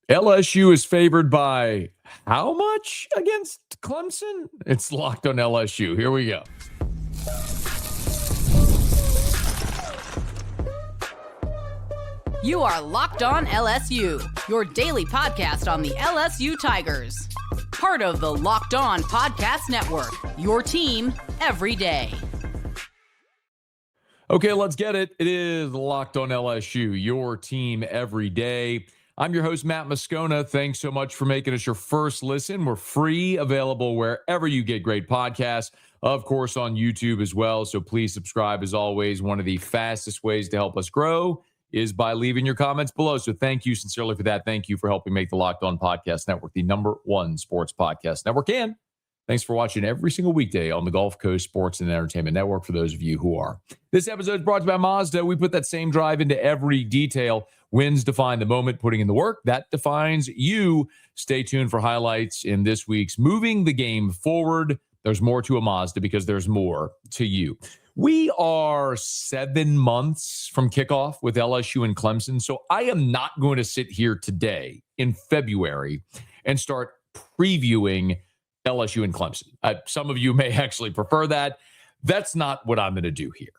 LSU is favored by how much against Clemson? It's Locked on LSU. Here we go. You are Locked on LSU, your daily podcast on the LSU Tigers. Part of the Locked On Podcast Network, your team every day. Okay, let's get it. It is Locked on LSU, your team every day. I'm your host, Matt Moscona. Thanks so much for making us your first listen. We're free, available wherever you get great podcasts, of course, on YouTube as well. So please subscribe. As always, one of the fastest ways to help us grow is by leaving your comments below. So thank you sincerely for that. Thank you for helping make the Locked On Podcast Network the #1 sports podcast network. And thanks for watching every single weekday on the Gulf Coast Sports and Entertainment Network for those of you who are. This episode is brought to you by Mazda. We put that same drive into every detail. Wins define the moment, putting in the work. That defines you. Stay tuned for highlights in this week's Moving the Game Forward. There's more to a Mazda because there's more to you. We are 7 months from kickoff with LSU and Clemson, so I am not going to sit here today in February and start previewing LSU and Clemson. Some of you may actually prefer that. That's not what I'm going to do here.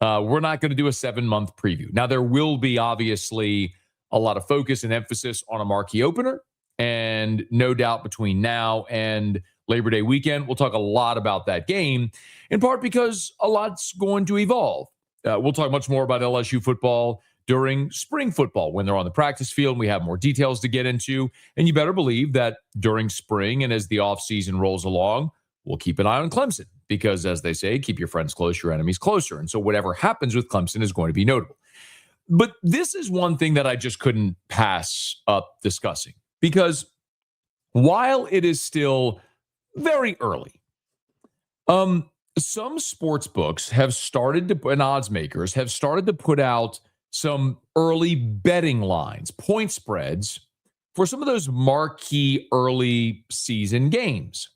We're not going to do a 7-month preview. Now, there will be obviously a lot of focus and emphasis on a marquee opener, and no doubt between now and Labor Day weekend, we'll talk a lot about that game, in part because a lot's going to evolve. We'll talk much more about LSU football during spring football when they're on the practice field and we have more details to get into. And you better believe that during spring and as the offseason rolls along, we'll keep an eye on Clemson because, as they say, keep your friends close, your enemies closer. And so whatever happens with Clemson is going to be notable. But this is one thing that I just couldn't pass up discussing because while it is still very early, some sports books have started to, and odds makers have started to put out some early betting lines, point spreads for some of those marquee early season games.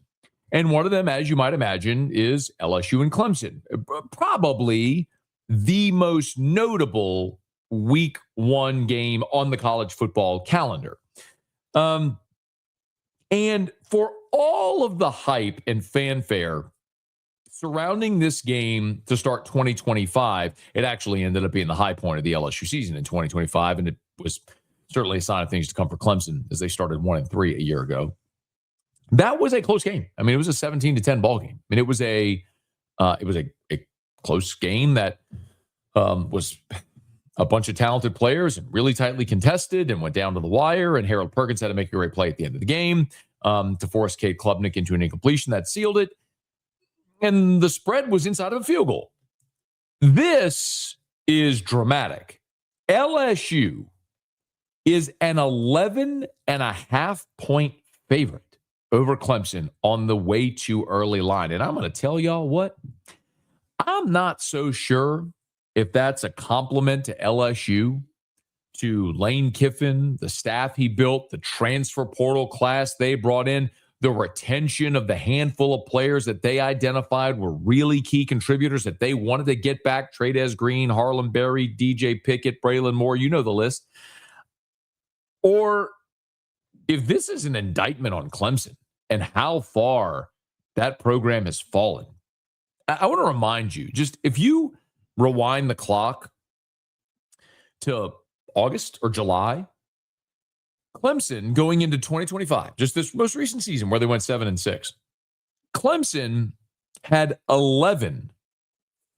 And one of them, as you might imagine, is LSU and Clemson. Probably the most notable week 1 game on the college football calendar. And for all of the hype and fanfare surrounding this game to start 2025, it actually ended up being the high point of the LSU season in 2025, and it was certainly a sign of things to come for Clemson as they started 1-3 a year ago. That was a close game. I mean, it was a 17-10 ball game. I mean, it was a close game that was a bunch of talented players and really tightly contested and went down to the wire. And Harold Perkins had to make a great play at the end of the game to force Cade Klubnik into an incompletion that sealed it. And the spread was inside of a field goal. This is dramatic. LSU is an 11.5 point favorite over Clemson on the way too early line. And I'm going to tell y'all what, I'm not so sure if that's a compliment to LSU, to Lane Kiffin, the staff he built, the transfer portal class they brought in, the retention of the handful of players that they identified were really key contributors that they wanted to get back, Trades Green, Harlem Berry, DJ Pickett, Braylon Moore, you know the list. Or if this is an indictment on Clemson and how far that program has fallen. I want to remind you, just if you rewind the clock to August or July, Clemson going into 2025, just this most recent season where they went 7-6, Clemson had 11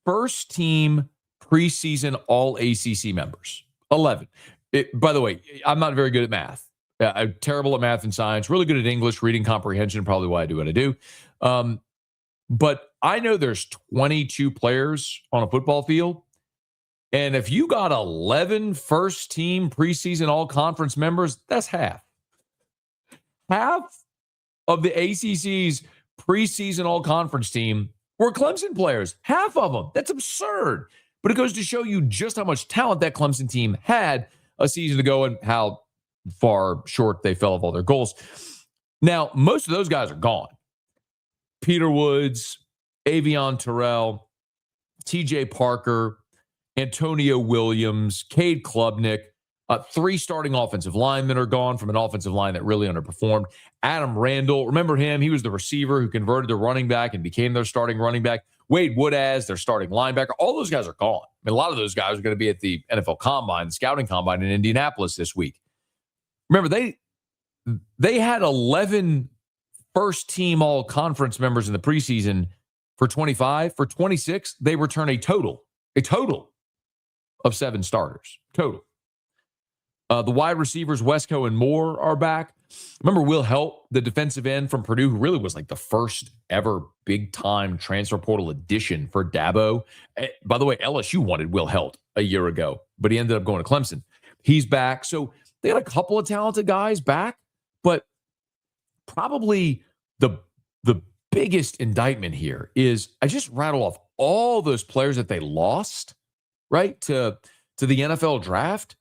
first-team preseason all-ACC members. 11. By the way, I'm not very good at math. I'm terrible at math and science, really good at English, reading comprehension, probably why I do what I do. But I know there's 22 players on a football field. And if you got 11 first-team preseason all-conference members, that's half. Half of the ACC's preseason all-conference team were Clemson players. Half of them. That's absurd. But it goes to show you just how much talent that Clemson team had a season ago and how far short they fell of all their goals. Now, most of those guys are gone. Peter Woods, Avion Terrell, TJ Parker, Antonio Williams, Cade Klubnik, 3 starting offensive linemen are gone from an offensive line that really underperformed. Adam Randall, remember him? He was the receiver who converted to running back and became their starting running back. Wade Woodaz, their starting linebacker. All those guys are gone. I mean, a lot of those guys are going to be at the NFL Combine, the scouting combine in Indianapolis this week. Remember, they had 11 first-team all-conference members in the preseason for 25. For 26, they return a total of 7 starters. Total. The wide receivers, Wesco and Moore, are back. Remember Will Helt, the defensive end from Purdue, who really was like the first ever big-time transfer portal addition for Dabo. By the way, LSU wanted Will Helt a year ago, but he ended up going to Clemson. He's back. So they had a couple of talented guys back, but probably the biggest indictment here is I just rattle off all those players that they lost, right, to the NFL draft.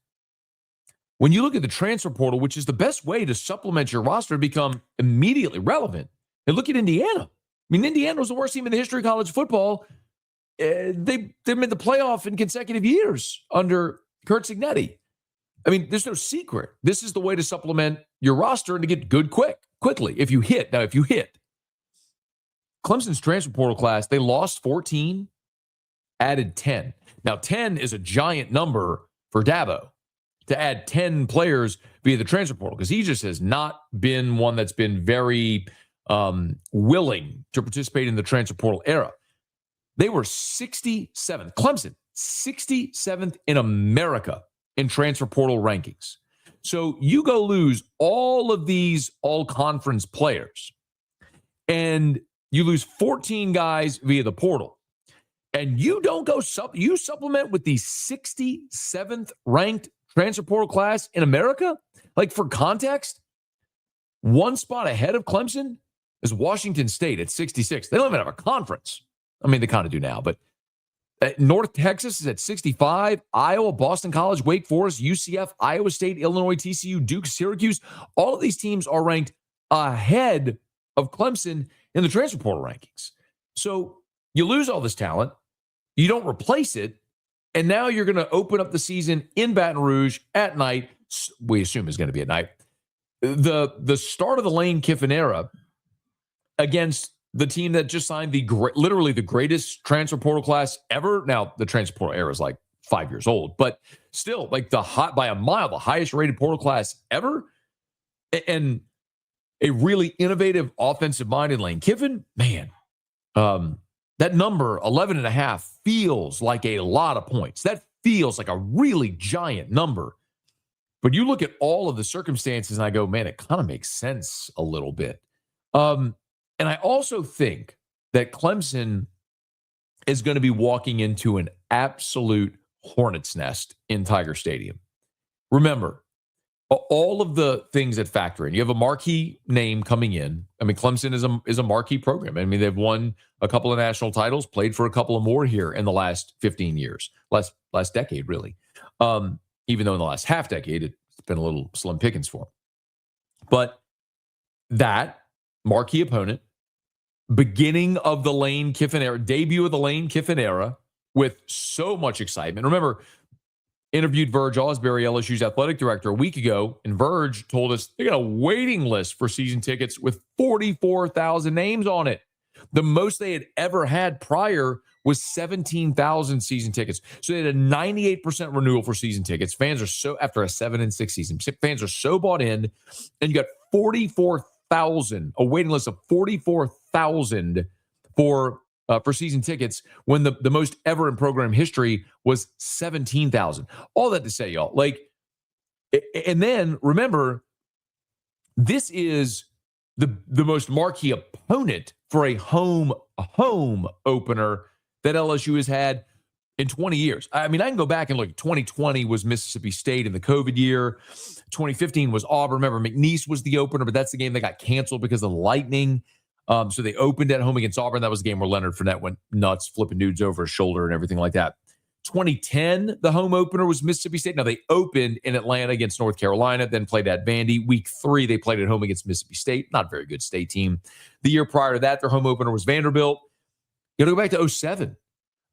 When you look at the transfer portal, which is the best way to supplement your roster to become immediately relevant, and look at Indiana. I mean, Indiana was the worst team in the history of college football. They've made the playoff in consecutive years under Kurt Cignetti. I mean, there's no secret. This is the way to supplement your roster and to get good quickly. If you hit. Clemson's transfer portal class, they lost 14, added 10. Now, 10 is a giant number for Dabo to add 10 players via the transfer portal, because he just has not been one that's been very willing to participate in the transfer portal era. They were 67th, Clemson, 67th in America in transfer portal rankings. So you go lose all of these all-conference players, and you lose 14 guys via the portal, and you don't go you supplement with the 67th ranked transfer portal class in America. Like, for context, one spot ahead of Clemson is Washington State at 66. They don't even have a conference. I mean, they kind of do now, but North Texas is at 65. Iowa, Boston College, Wake Forest, UCF, Iowa State, Illinois, TCU, Duke, Syracuse. All of these teams are ranked ahead of Clemson in the transfer portal rankings. So you lose all this talent. You don't replace it. And now you're going to open up the season in Baton Rouge at night. We assume is going to be at night. The start of the Lane Kiffin era against the team that just signed literally the greatest transfer portal class ever. Now, the transfer portal era is like 5 years old, but still, like, by a mile, the highest rated portal class ever. And a really innovative offensive minded Lane Kiffin, man, that number 11.5 feels like a lot of points. That feels like a really giant number. But you look at all of the circumstances and I go, man, it kind of makes sense a little bit. And I also think that Clemson is going to be walking into an absolute hornet's nest in Tiger Stadium. Remember, all of the things that factor in. You have a marquee name coming in. I mean, Clemson is a marquee program. I mean, they've won a couple of national titles, played for a couple of more here in the last 15 years, last decade, really. Even though in the last half decade, it's been a little slim pickings for them. But that marquee opponent, beginning of the Lane Kiffin era, debut of the Lane Kiffin era, with so much excitement. Remember, interviewed Verge Osbury, LSU's athletic director, a week ago, and Verge told us they got a waiting list for season tickets with 44,000 names on it. The most they had ever had prior was 17,000 season tickets. So they had a 98% renewal for season tickets. Fans are so, after a 7-6 season, fans are so bought in, and you got 44,000, a waiting list of 44,000 for season tickets, when the most ever in program history was 17,000. All that to say, y'all, like, and then remember, this is the most marquee opponent for a home opener that LSU has had in 20 years. I mean, I can go back and look. 2020 was Mississippi State in the COVID year. 2015 was Auburn. Remember, McNeese was the opener, but that's the game that got canceled because of the lightning. So they opened at home against Auburn. That was a game where Leonard Fournette went nuts, flipping dudes over his shoulder and everything like that. 2010, the home opener was Mississippi State. Now, they opened in Atlanta against North Carolina, then played at Vandy. Week 3, they played at home against Mississippi State. Not a very good state team. The year prior to that, their home opener was Vanderbilt. You got to go back to 2007.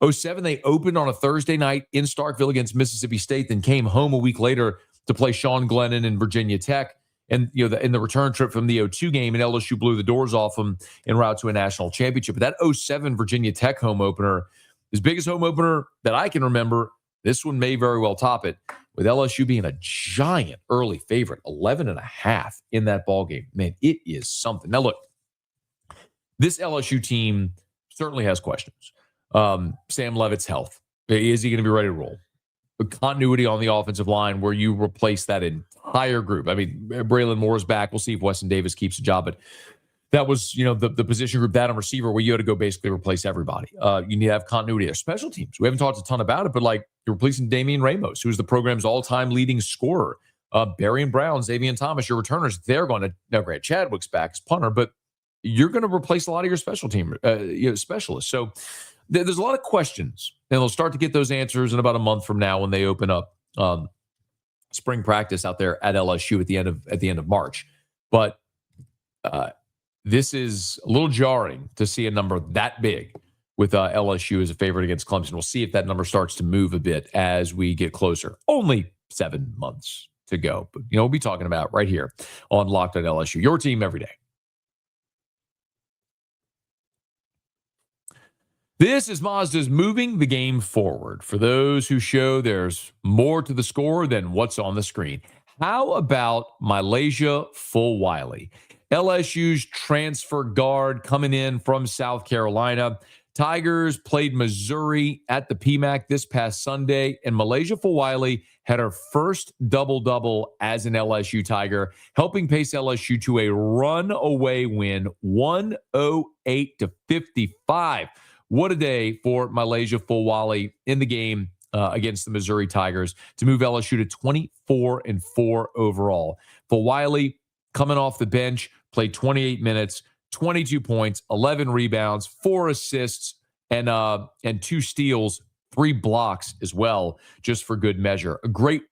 2007, they opened on a Thursday night in Starkville against Mississippi State, then came home a week later to play Sean Glennon and Virginia Tech. And, in the return trip from the 0-2 game, and LSU blew the doors off them en route to a national championship. But that 0-7 Virginia Tech home opener, his biggest home opener that I can remember, this one may very well top it, with LSU being a giant early favorite, 11.5 in that ball game. Man, it is something. Now, look, this LSU team certainly has questions. Sam Levitt's health. Is he going to be ready to roll? Continuity on the offensive line where you replace that entire group. I mean, Braylon Moore's back. We'll see if Weston Davis keeps a job, but that was, the position group, that on receiver, where you had to go basically replace everybody. You need to have continuity there. Special teams. We haven't talked a ton about it, but like you're replacing Damian Ramos, who's the program's all-time leading scorer. Barry and Brown, Xavier Thomas, your returners, they're going to, now Grant Chadwick's back as punter, but you're going to replace a lot of your special team specialists. So there's a lot of questions, and they'll start to get those answers in about a month from now when they open up spring practice out there at LSU at the end of March. But this is a little jarring to see a number that big with LSU as a favorite against Clemson. We'll see if that number starts to move a bit as we get closer. Only 7 months to go, but we'll be talking about right here on Locked On LSU, your team every day. This is Mazda's moving the game forward for those who show there's more to the score than what's on the screen. How about Malaysia Fulwiley, LSU's transfer guard coming in from South Carolina? Tigers played Missouri at the PMAC this past Sunday, and Malaysia Fulwiley had her first double-double as an LSU Tiger, helping pace LSU to a runaway win, 108-55. What a day for Malaysia Fulwiley in the game against the Missouri Tigers to move LSU to 24-4 overall. Fulwiley, coming off the bench, played 28 minutes, 22 points, 11 rebounds, 4 assists, and 2 steals, 3 blocks as well, just for good measure. A great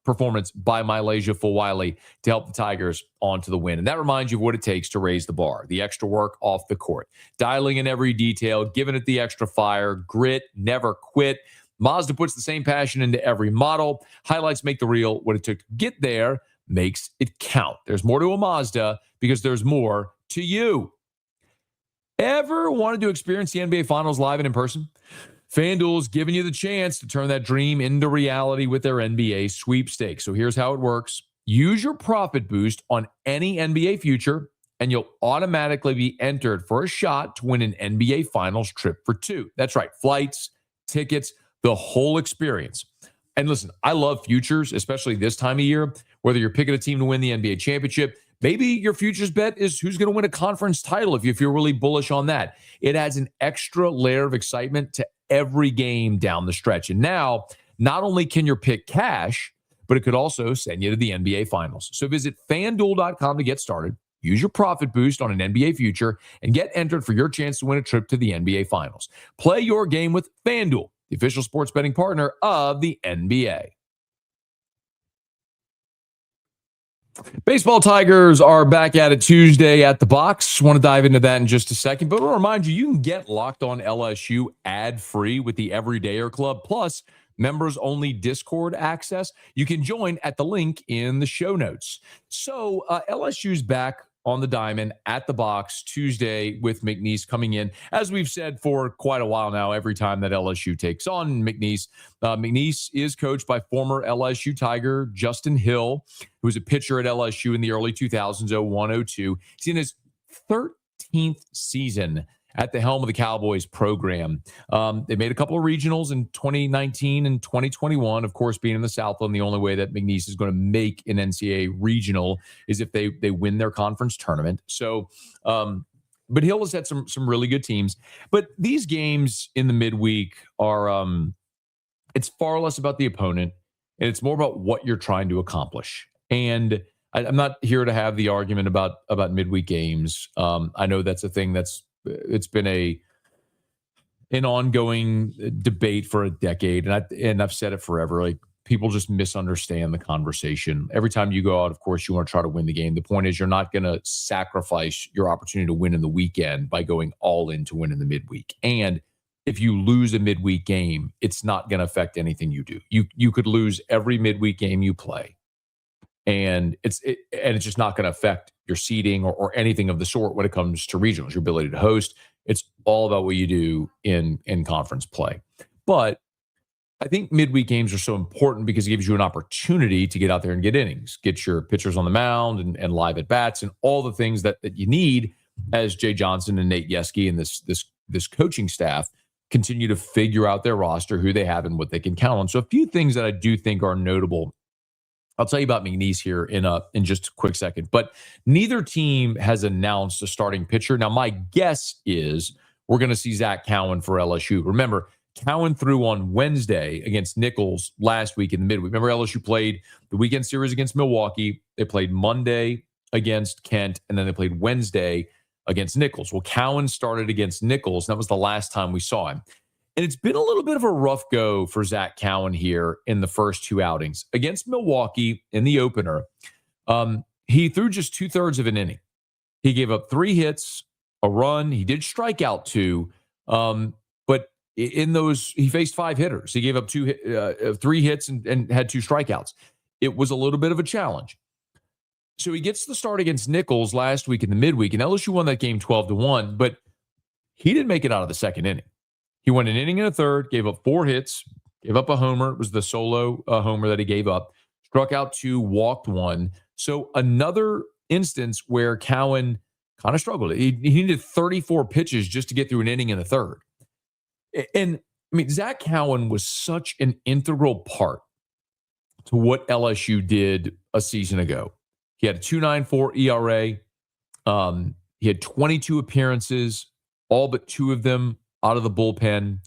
performance by Malaysia Fulwiley to help the Tigers onto the win. And that reminds you of what it takes to raise the bar, the extra work off the court, dialing in every detail, giving it the extra fire, grit, never quit. Mazda puts the same passion into every model. Highlights make the reel. What it took to get there makes it count. There's more to a Mazda because there's more to you. Ever wanted to experience the NBA Finals live and in person? FanDuel's giving you the chance to turn that dream into reality with their NBA sweepstakes. So here's how it works. Use your profit boost on any NBA future, and you'll automatically be entered for a shot to win an NBA Finals trip for 2. That's right. Flights, tickets, the whole experience. And listen, I love futures, especially this time of year, whether you're picking a team to win the NBA championship. Maybe your futures bet is who's going to win a conference title if you're really bullish on that. It adds an extra layer of excitement to every game down the stretch. And now, not only can your pick cash, but it could also send you to the NBA Finals. So visit FanDuel.com to get started. Use your profit boost on an NBA future and get entered for your chance to win a trip to the NBA Finals. Play your game with FanDuel, the official sports betting partner of the NBA. Baseball Tigers are back at it Tuesday at the box. Want to dive into that in just a second, but I'll remind you, you can get Locked On LSU ad-free with the Everydayer Club, plus members-only Discord access. You can join at the link in the show notes. So LSU's back on the diamond at the box Tuesday with McNeese coming in, as we've said for quite a while now, every time that LSU takes on McNeese. McNeese is coached by former LSU Tiger Justin Hill, who was a pitcher at LSU in the early 2000s, 01-02. He's in his 13th season at the helm of the Cowboys program. They made a couple of regionals in 2019 and 2021. Of course, being in the Southland, the only way that McNeese is going to make an NCAA regional is if they win their conference tournament. So, but Hill has had some really good teams. But these games in the midweek are, it's far less about the opponent, and it's more about what you're trying to accomplish. And I'm not here to have the argument about midweek games. I know that's a thing it's been an ongoing debate for a decade, and I've said it forever. Like, people just misunderstand the conversation. Every time you go out, of course, you want to try to win the game. The point is, you're not going to sacrifice your opportunity to win in the weekend by going all in to win in the midweek. And if you lose a midweek game, it's not going to affect anything you do. You could lose every midweek game you play, and it's just not going to affect your seeding or anything of the sort when it comes to regionals, your ability to host. It's all about what you do in conference play. But I think midweek games are so important because it gives you an opportunity to get out there and get innings, get your pitchers on the mound and live at bats and all the things that you need as Jay Johnson and Nate Yeske and this coaching staff continue to figure out their roster, who they have and what they can count on. So a few things that I do think are notable. I'll tell you about McNeese here in just a quick second, but neither team has announced a starting pitcher. Now, my guess is we're going to see Zach Cowan for LSU. Remember, Cowan threw on Wednesday against Nichols last week in the midweek. Remember, LSU played the weekend series against Milwaukee. They played Monday against Kent, and then they played Wednesday against Nichols. Well, Cowan started against Nichols. That was the last time we saw him. And it's been a little bit of a rough go for Zach Cowan here in the first two outings. Against Milwaukee in the opener, he threw just 2/3 of an inning. He gave up 3 hits, a run. He did strike out 2, but in those, he faced 5 hitters. He gave up 3 hits and had 2 strikeouts. It was a little bit of a challenge. So he gets the start against Nichols last week in the midweek, and LSU won that game 12-1, but he didn't make it out of the second inning. He went an inning and a third, gave up 4 hits, gave up a homer. It was the solo homer that he gave up. Struck out 2, walked 1. So another instance where Cowan kind of struggled. He needed 34 pitches just to get through an inning and a third. And, I mean, Zach Cowan was such an integral part to what LSU did a season ago. He had a 2.94 ERA. He had 22 appearances, all but 2 of them out of the bullpen.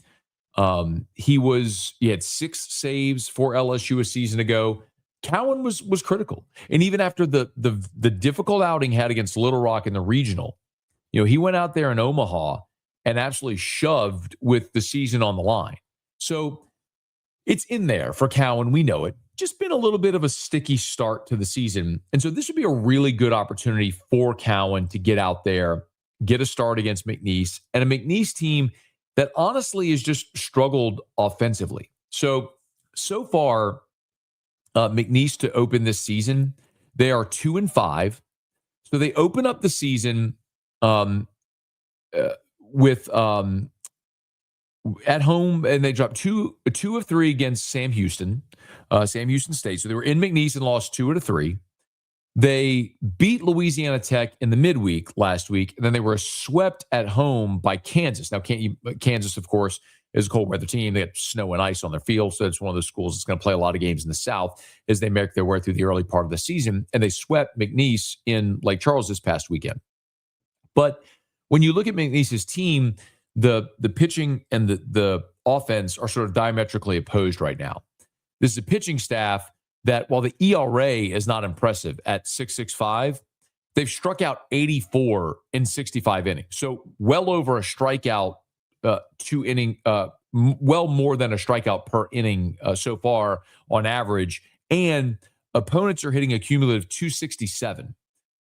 He had 6 saves for LSU a season ago. Cowan was critical. And even after the difficult outing he had against Little Rock in the regional, he went out there in Omaha and absolutely shoved with the season on the line. So it's in there for Cowan. We know it. Just been a little bit of a sticky start to the season. And so this would be a really good opportunity for Cowan to get out there, get a start against McNeese, and a McNeese team that honestly has just struggled offensively. So far, McNeese to open this season, they are 2-5. So they open up the season with at home, and they dropped 2 of 3 against Sam Houston State. So they were in McNeese and lost 2 out of 3. They beat Louisiana Tech in the midweek last week, and then they were swept at home by Kansas. Now, Kansas, of course, is a cold weather team. They had snow and ice on their field, so it's one of those schools that's going to play a lot of games in the South as they make their way through the early part of the season. And they swept McNeese in Lake Charles this past weekend. But when you look at McNeese's team, the pitching and the offense are sort of diametrically opposed right now. This is a pitching staff that, while the ERA is not impressive at 6.65, they've struck out 84 in 65 innings. So well over a strikeout, 2 inning, well more than a strikeout per inning so far on average. And opponents are hitting a cumulative 267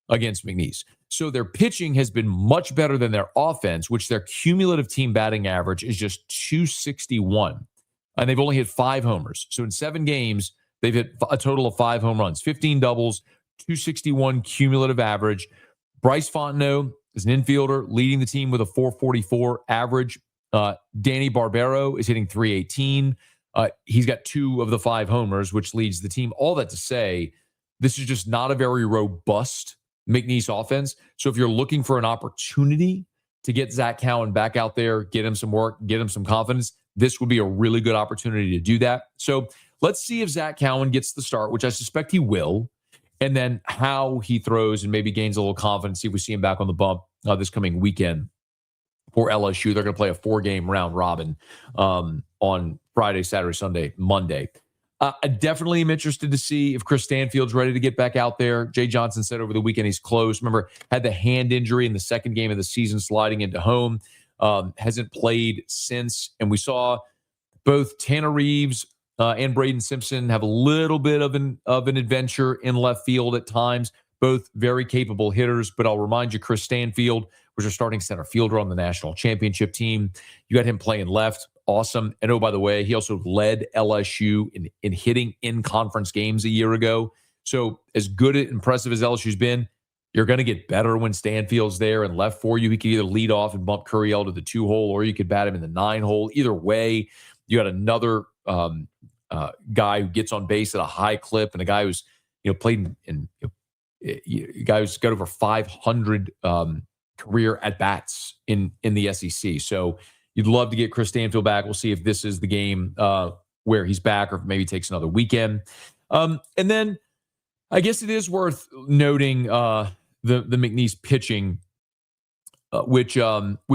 against McNeese. So their pitching has been much better than their offense, which their cumulative team batting average is just 261. And they've only hit 5 homers. So in 7 games, they've hit a total of 5 home runs, 15 doubles, 261 cumulative average. Bryce Fontenot is an infielder leading the team with a 444 average. Danny Barbero is hitting 318. He's got 2 of the 5 homers, which leads the team. All that to say, this is just not a very robust McNeese offense. So if you're looking for an opportunity to get Zach Cowan back out there, get him some work, get him some confidence, this would be a really good opportunity to do that. So let's see if Zach Cowan gets the start, which I suspect he will, and then how he throws and maybe gains a little confidence. See if we see him back on the bump this coming weekend for LSU. They're going to play a 4-game round robin on Friday, Saturday, Sunday, Monday. I definitely am interested to see if Chris Stanfield's ready to get back out there. Jay Johnson said over the weekend he's close. Remember, had the hand injury in the second game of the season sliding into home. Hasn't played since. And we saw both Tanner Reeves and Braden Simpson have a little bit of an adventure in left field at times. Both very capable hitters. But I'll remind you, Chris Stanfield was your starting center fielder on the national championship team. You got him playing left. Awesome. And oh, by the way, he also led LSU in hitting in conference games a year ago. So as good and impressive as LSU's been, you're going to get better when Stanfield's there and left for you. He could either lead off and bump Curiel to the 2-hole, or you could bat him in the 9-hole. Either way, you got another guy who gets on base at a high clip, and a guy who's played in a guy who's got over 500 career at bats in the SEC. So you'd love to get Chris Stanfield back. We'll see if this is the game where he's back, or if maybe takes another weekend. And then I guess it is worth noting the McNeese pitching, which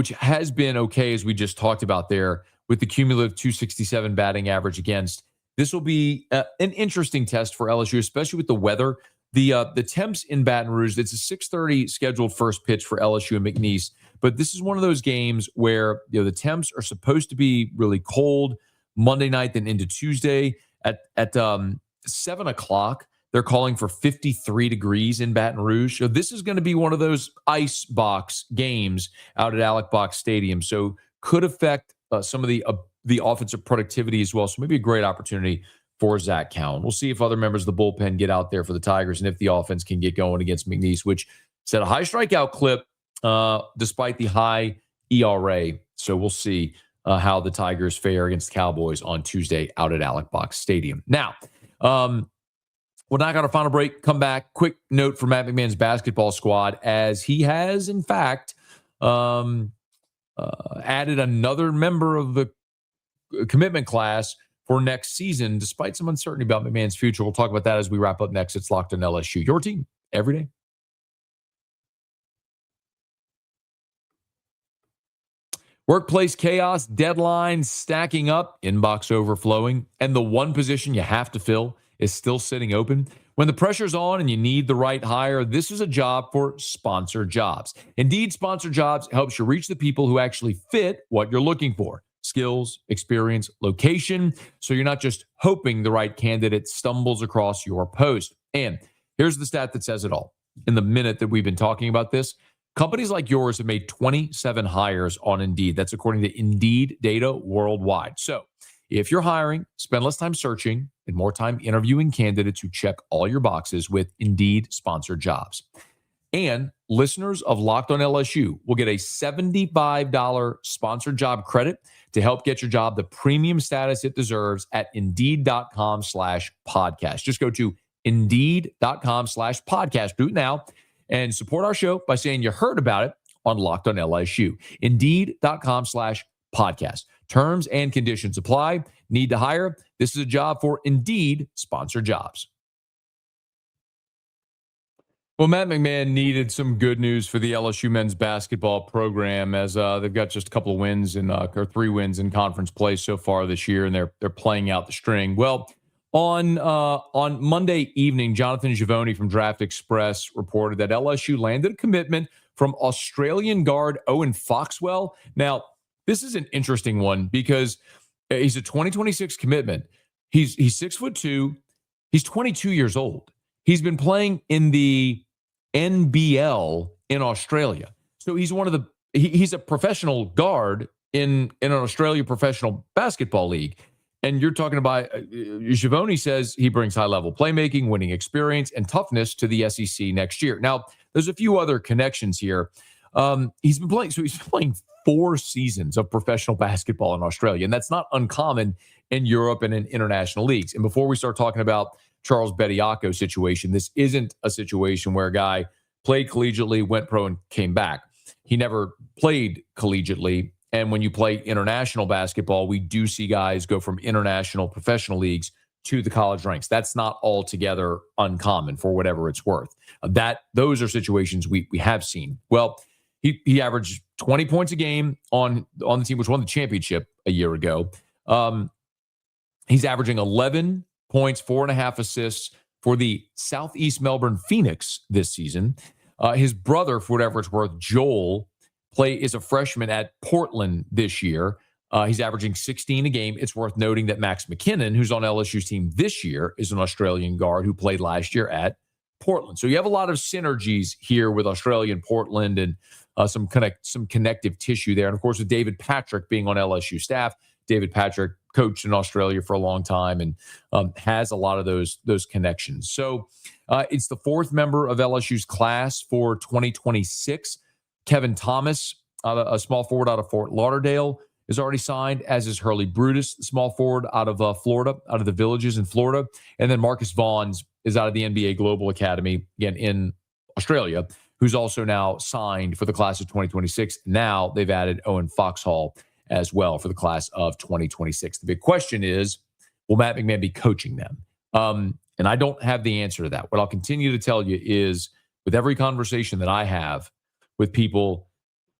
has been okay, as we just talked about there, with the cumulative 267 batting average against. This will be an interesting test for LSU, especially with the weather. The temps in Baton Rouge, it's a 6:30 scheduled first pitch for LSU and McNeese, but this is one of those games where the temps are supposed to be really cold Monday night, then into Tuesday at 7 o'clock. They're calling for 53 degrees in Baton Rouge. So this is going to be one of those ice box games out at Alec Box Stadium. So could affect some of the offensive productivity as well. So maybe a great opportunity for Zach Cowan. We'll see if other members of the bullpen get out there for the Tigers and if the offense can get going against McNeese, which set a high strikeout clip despite the high ERA. So we'll see how the Tigers fare against the Cowboys on Tuesday out at Alec Box Stadium. Now, we'll knock out our final break, come back. Quick note for Matt McMahon's basketball squad, as he has, in fact, added another member of the commitment class for next season, despite some uncertainty about McMahon's future. We'll talk about that as we wrap up next. It's Locked on LSU, your team every day. Workplace chaos, deadlines stacking up, inbox overflowing, and the one position you have to fill is still sitting open. When the pressure's on and you need the right hire, this is a job for Sponsored Jobs. Indeed, Sponsored Jobs helps you reach the people who actually fit what you're looking for. Skills, experience, location. So you're not just hoping the right candidate stumbles across your post. And here's the stat that says it all. In the minute that we've been talking about this, companies like yours have made 27 hires on Indeed. That's according to Indeed data worldwide. So if you're hiring, spend less time searching and more time interviewing candidates who check all your boxes with Indeed Sponsored Jobs. And listeners of Locked on LSU will get a $75 sponsored job credit to help get your job the premium status it deserves at Indeed.com/podcast. Just go to Indeed.com/podcast. Do it now and support our show by saying you heard about it on Locked on LSU. Indeed.com/podcast. Terms and conditions apply. Need to hire? This is a job for Indeed Sponsored Jobs. Well, Matt McMahon needed some good news for the LSU men's basketball program, as they've got just a couple of wins or 3 wins in conference play so far this year, and they're playing out the string. Well, on Monday evening, Jonathan Givony from Draft Express reported that LSU landed a commitment from Australian guard Owen Foxwell. Now, this is an interesting one because he's a 2026 commitment. He's 6'2". He's 22 years old. He's been playing in the NBL in Australia. So he's he's a professional guard in an Australia professional basketball league. And you're talking about, Givony says he brings high-level playmaking, winning experience, and toughness to the SEC next year. Now, there's a few other connections here. He's been playing 4 seasons of professional basketball in Australia, and that's not uncommon in Europe and in international leagues. And before we start talking about Charles Bediako situation, this isn't a situation where a guy played collegiately, went pro, and came back. He never played collegiately. And when you play international basketball, we do see guys go from international professional leagues to the college ranks. That's not altogether uncommon, for whatever it's worth. Those are situations we have seen. Well, he averaged 20 points a game on the team, which won the championship a year ago. He's averaging 11 points, 4.5 assists for the Southeast Melbourne Phoenix this season. His brother, for whatever it's worth, Joel, is a freshman at Portland this year. He's averaging 16 a game. It's worth noting that Max McKinnon, who's on LSU's team this year, is an Australian guard who played last year at Portland. So you have a lot of synergies here with Australia and Portland, and some connective tissue there. And of course, with David Patrick being on LSU staff, David Patrick coached in Australia for a long time and has a lot of those connections. So it's the fourth member of LSU's class for 2026. Kevin Thomas, a small forward out of Fort Lauderdale, is already signed, as is Hurley Brutus, the small forward out of Florida, out of the Villages in Florida. And then Marcus Vaughns is out of the NBA Global Academy, again, in Australia, who's also now signed for the class of 2026. Now they've added Owen Foxwell as well for the class of 2026. The big question is, will Matt McMahon be coaching them? And I don't have the answer to that. What I'll continue to tell you is, with every conversation that I have with people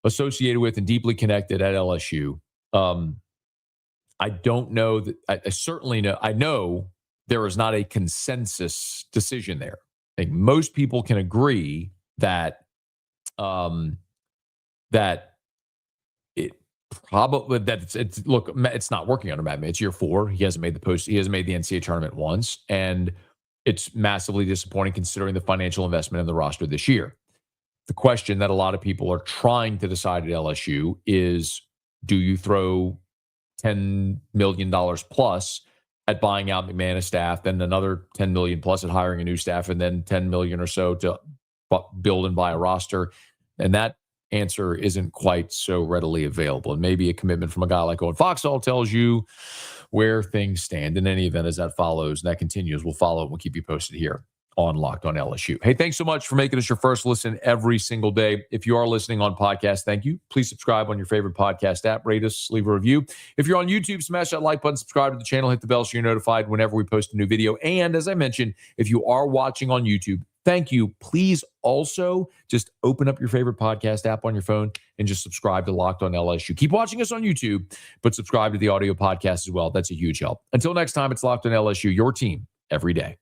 associated with and deeply connected at LSU, I don't know that I certainly know. I know there is not a consensus decision there. I think most people can agree that that it probably it's not working under Matt. It's year 4. He hasn't made the post. He hasn't made the NCAA tournament once, and it's massively disappointing considering the financial investment in the roster this year. The question that a lot of people are trying to decide at LSU is, do you throw $10 million plus at buying out McMahon staff, then another $10 million plus at hiring a new staff, and then $10 million or so to build and buy a roster? And that answer isn't quite so readily available. And maybe a commitment from a guy like Owen Foxwell tells you where things stand. In any event, as that follows and that continues, we'll follow and we'll keep you posted here on Locked on LSU. Hey, thanks so much for making us your first listen every single day. If you are listening on podcast, thank you. Please subscribe on your favorite podcast app. Rate us, leave a review. If you're on YouTube, smash that like button, subscribe to the channel, hit the bell so you're notified whenever we post a new video. And as I mentioned, if you are watching on YouTube, thank you. Please also just open up your favorite podcast app on your phone and just subscribe to Locked on LSU. Keep watching us on YouTube, but subscribe to the audio podcast as well. That's a huge help. Until next time, it's Locked on LSU, your team every day.